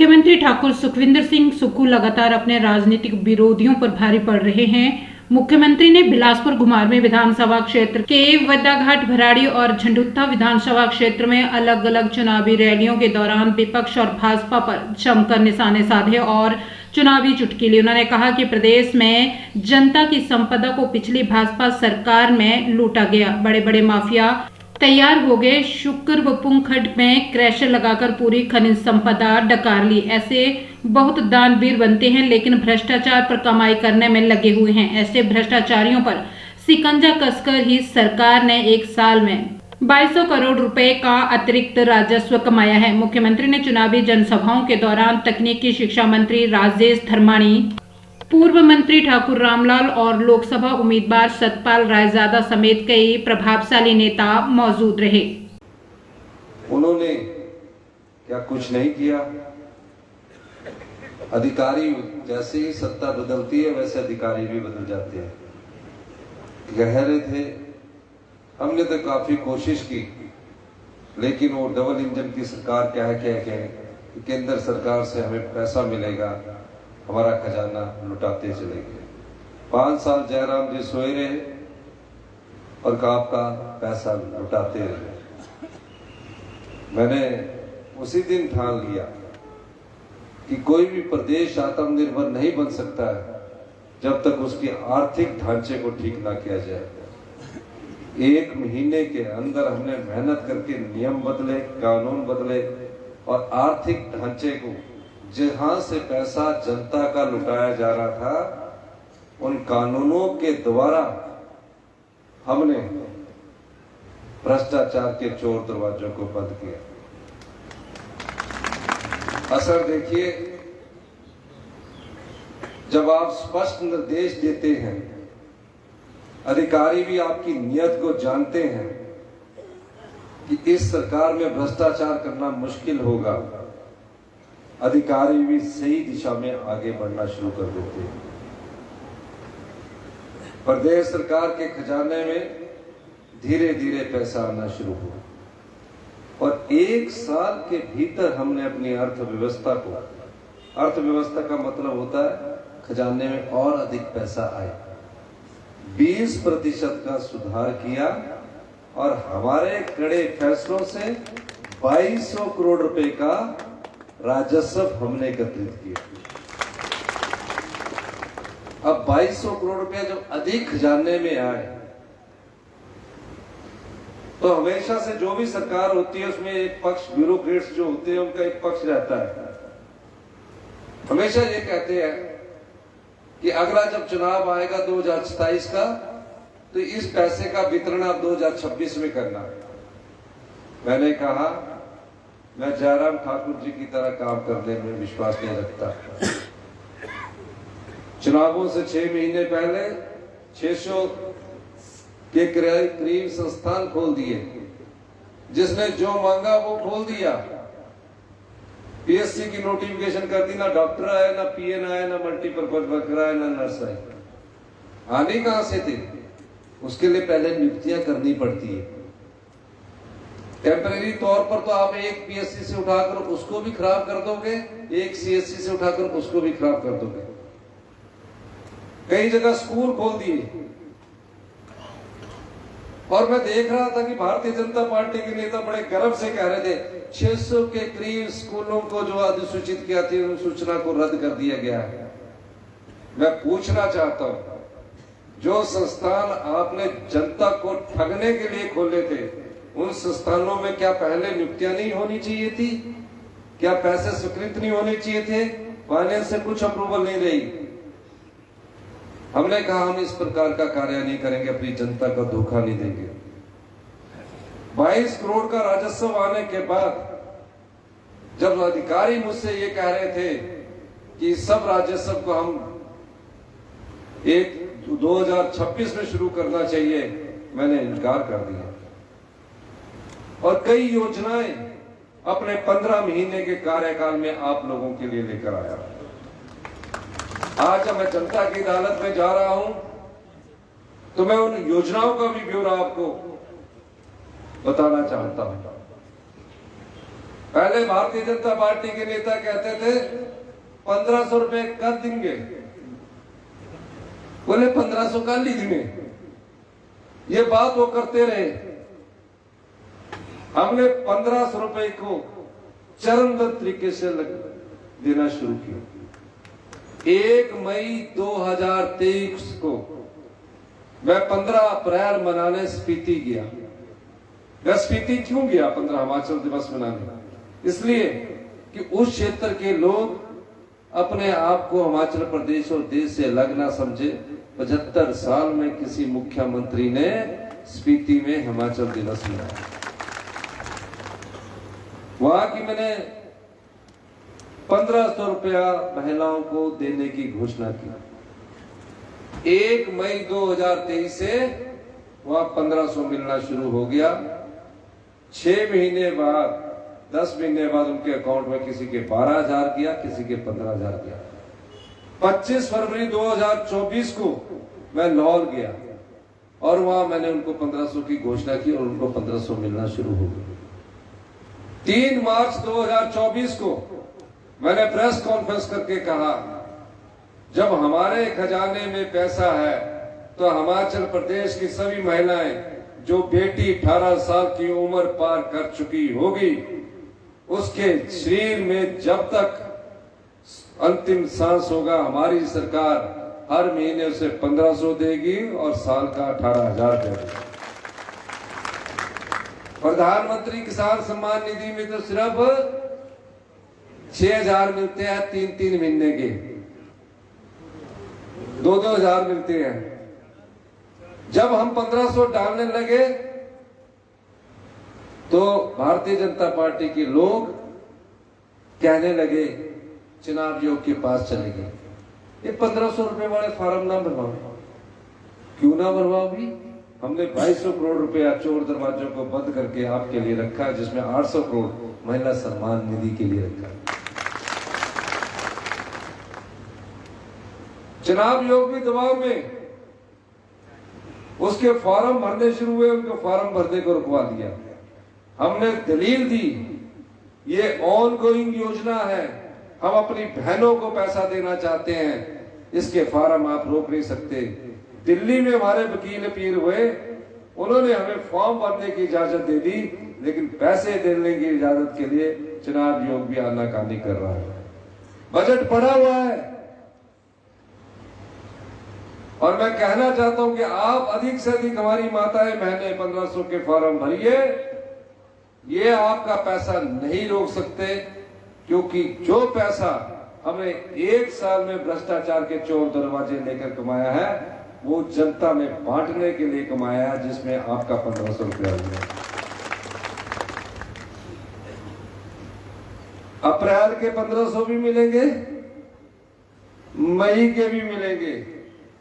मुख्यमंत्री ठाकुर सुखविंदर सिंह सुक्खू लगातार अपने राजनीतिक विरोधियों पर भारी पड़ रहे हैं। मुख्यमंत्री ने बिलासपुर घुमारवीं विधानसभा क्षेत्र के वद्दाघाट भराड़ी और झंडुत्ता विधानसभा क्षेत्र में अलग अलग चुनावी रैलियों के दौरान विपक्ष और भाजपा पर जमकर निशाने साधे और चुनावी चुटकी ली। उन्होंने कहा कि प्रदेश में जनता की संपदा को पिछली भाजपा सरकार में लूटा गया। बड़े बड़े माफिया तैयार हो गए। शुक्र व पुंखड में क्रैशर लगाकर पूरी खनिज संपदा डकार ली। ऐसे बहुत दानवीर बनते हैं लेकिन भ्रष्टाचार पर कमाई करने में लगे हुए हैं। ऐसे भ्रष्टाचारियों पर शिकंजा कसकर ही सरकार ने एक साल में 2200 करोड़ रुपए का अतिरिक्त राजस्व कमाया है। मुख्यमंत्री ने चुनावी जनसभाओं के दौरान तकनीकी शिक्षा मंत्री राजेश धर्माणी, पूर्व मंत्री ठाकुर रामलाल और लोकसभा उम्मीदवार सतपाल रायजादा समेत कई प्रभावशाली नेता मौजूद रहे। उन्होंने क्या कुछ नहीं किया। अधिकारी जैसे ही सत्ता बदलती है वैसे अधिकारी भी बदल जाते हैं। कह रहे थे, हमने तो काफी कोशिश की लेकिन वो डबल इंजन की सरकार क्या है कि केंद्र सरकार से हमें पैसा मिलेगा, हमारा खजाना लुटाते चले गए। 5 साल जयराम जी सोए रहे और आपका पैसा लुटाते रहे। मैंने उसी दिन ठान लिया कि कोई भी प्रदेश आत्मनिर्भर नहीं बन सकता है जब तक उसके आर्थिक ढांचे को ठीक ना किया जाए। 1 महीने के अंदर हमने मेहनत करके नियम बदले, कानून बदले और आर्थिक ढांचे को, जहां से पैसा जनता का लुटाया जा रहा था, उन कानूनों के द्वारा हमने भ्रष्टाचार के चोर दरवाजों को बंद किया। असर देखिए, जब आप स्पष्ट निर्देश देते हैं, अधिकारी भी आपकी नीयत को जानते हैं कि इस सरकार में भ्रष्टाचार करना मुश्किल होगा, अधिकारी भी सही दिशा में आगे बढ़ना शुरू कर देते हैं। प्रदेश सरकार के खजाने में धीरे धीरे पैसा आना शुरू हुआ और 1 साल के भीतर हमने अपनी अर्थव्यवस्था को, अर्थव्यवस्था का मतलब होता है खजाने में और अधिक पैसा आए, 20% का सुधार किया और हमारे कड़े फैसलों से 2200 करोड़ रुपए का राजस्व हमने एकत्रित किया। अब 2200 करोड़ रुपया जब अधिक खजाने में आए तो हमेशा से जो भी सरकार होती है उसमें एक पक्ष, ब्यूरोक्रेट्स जो होते हैं उनका एक पक्ष रहता है। हमेशा ये कहते हैं कि अगला जब चुनाव आएगा 2027 का तो इस पैसे का वितरण आप 2026 में करना। मैंने कहा मैं जयराम ठाकुर जी की तरह काम करने में विश्वास नहीं रखता। चुनावों से 6 महीने पहले 600 के करीब संस्थान खोल दिए, जिसने जो मांगा वो खोल दिया। पीएससी की नोटिफिकेशन कर दी, ना डॉक्टर आए, ना पीएन आए, ना मल्टीपर्पज वर्कर आए, ना नर्स आए। आने कहां से थे? उसके लिए पहले नियुक्तियां करनी पड़ती है। टेम्परेरी तौर पर तो आप एक पीएससी से उठाकर उसको भी खराब कर दोगे, एक सीएससी से उठाकर उसको भी खराब कर दोगे। कई जगह स्कूल खोल दिए और मैं देख रहा था कि भारतीय जनता पार्टी के नेता बड़े गर्व से कह रहे थे 600 के करीब स्कूलों को जो अधिसूचित किया थी उन सूचना को रद्द कर दिया गया है। मैं पूछना चाहता हूं, जो संस्थान आपने जनता को ठगने के लिए खोले थे उन संस्थानों में क्या पहले नियुक्तियां नहीं होनी चाहिए थी? क्या पैसे स्वीकृत नहीं होने चाहिए थे? फाइनेंस से कुछ अप्रूवल नहीं रही। हमने कहा हम इस प्रकार का कार्य नहीं करेंगे, अपनी जनता का धोखा नहीं देंगे। 22 करोड़ का राजस्व आने के बाद जब अधिकारी मुझसे ये कह रहे थे कि सब राजस्व को हम 2026 में शुरू करना चाहिए, मैंने इनकार कर दिया और कई योजनाएं अपने 15 महीने के कार्यकाल में आप लोगों के लिए लेकर आया। आज जब मैं जनता की अदालत में जा रहा हूं तो मैं उन योजनाओं का भी ब्यौरा आपको बताना चाहता हूं। पहले भारतीय जनता पार्टी के नेता कहते थे 1500 रुपए कर देंगे, बोले 1500 कर लीजिए, ये बात वो करते रहे। हमने 1500 रुपए को चरणबद्ध तरीके से देना शुरू किया। 1 मई 2023 को मैं 15 अप्रैल मनाने स्पीति गया। मैं स्पीति क्यों गया 15 हिमाचल दिवस मनाने? इसलिए कि उस क्षेत्र के लोग अपने आप को हिमाचल प्रदेश और देश से अलग ना समझे। 75 साल में किसी मुख्यमंत्री ने स्पीति में हिमाचल दिवस मनाया। वहां की मैंने 1500 रुपया महिलाओं को देने की घोषणा की। 1 मई 2023 से वहां 1500 मिलना शुरू हो गया। 6 महीने बाद 10 महीने बाद उनके अकाउंट में किसी के 12,000 गया, किसी के 15,000 गया। 25 फरवरी 2024 को मैं लाहौर गया और वहां मैंने उनको 1500 की घोषणा की और उनको 1500 मिलना शुरू हो गया। 3 मार्च 2024 को मैंने प्रेस कॉन्फ्रेंस करके कहा, जब हमारे खजाने में पैसा है तो हिमाचल प्रदेश की सभी महिलाएं जो बेटी 18 साल की उम्र पार कर चुकी होगी, उसके शरीर में जब तक अंतिम सांस होगा, हमारी सरकार हर महीने उसे 1500 देगी और साल का 18,000 देगी। प्रधानमंत्री किसान सम्मान निधि में तो सिर्फ 6,000 मिलते हैं, 3-3 महीने के 2-2 हजार मिलते हैं। जब हम 1500 डालने लगे तो भारतीय जनता पार्टी के लोग कहने लगे चुनाव आयोग के पास चले गए, ये 1500 रुपए वाले फार्म ना भरवाओ। क्यों ना भरवाओ भी? हमने 2200 करोड़ रुपया चोर दरवाजों को बंद करके आपके लिए रखा है, जिसमें 800 करोड़ महिला सम्मान निधि के लिए रखा है। चुनाव आयोग भी दबाव में उसके फॉर्म भरने शुरू हुए, उनको फॉर्म भरने को रुकवा दिया। हमने दलील दी, ये ऑनगोइंग योजना है, हम अपनी बहनों को पैसा देना चाहते हैं, इसके फॉर्म आप रोक नहीं सकते। दिल्ली में हमारे वकील पीर हुए, उन्होंने हमें फॉर्म भरने की इजाजत दे दी, लेकिन पैसे देने की इजाजत के लिए चुनाव आयोग भी आनाकानी कर रहा है। बजट पड़ा हुआ है और मैं कहना चाहता हूं कि आप अधिक से अधिक हमारी माताएं बहनें 1500 के फॉर्म भरिए। ये आपका पैसा नहीं रोक सकते, क्योंकि जो पैसा हमें 1 साल में भ्रष्टाचार के चोर दरवाजे लेकर कमाया है, वो जनता में बांटने के लिए कमाया है, जिसमें आपका 1500 रुपया है। अप्रैल के 1500 भी मिलेंगे, मई के भी मिलेंगे,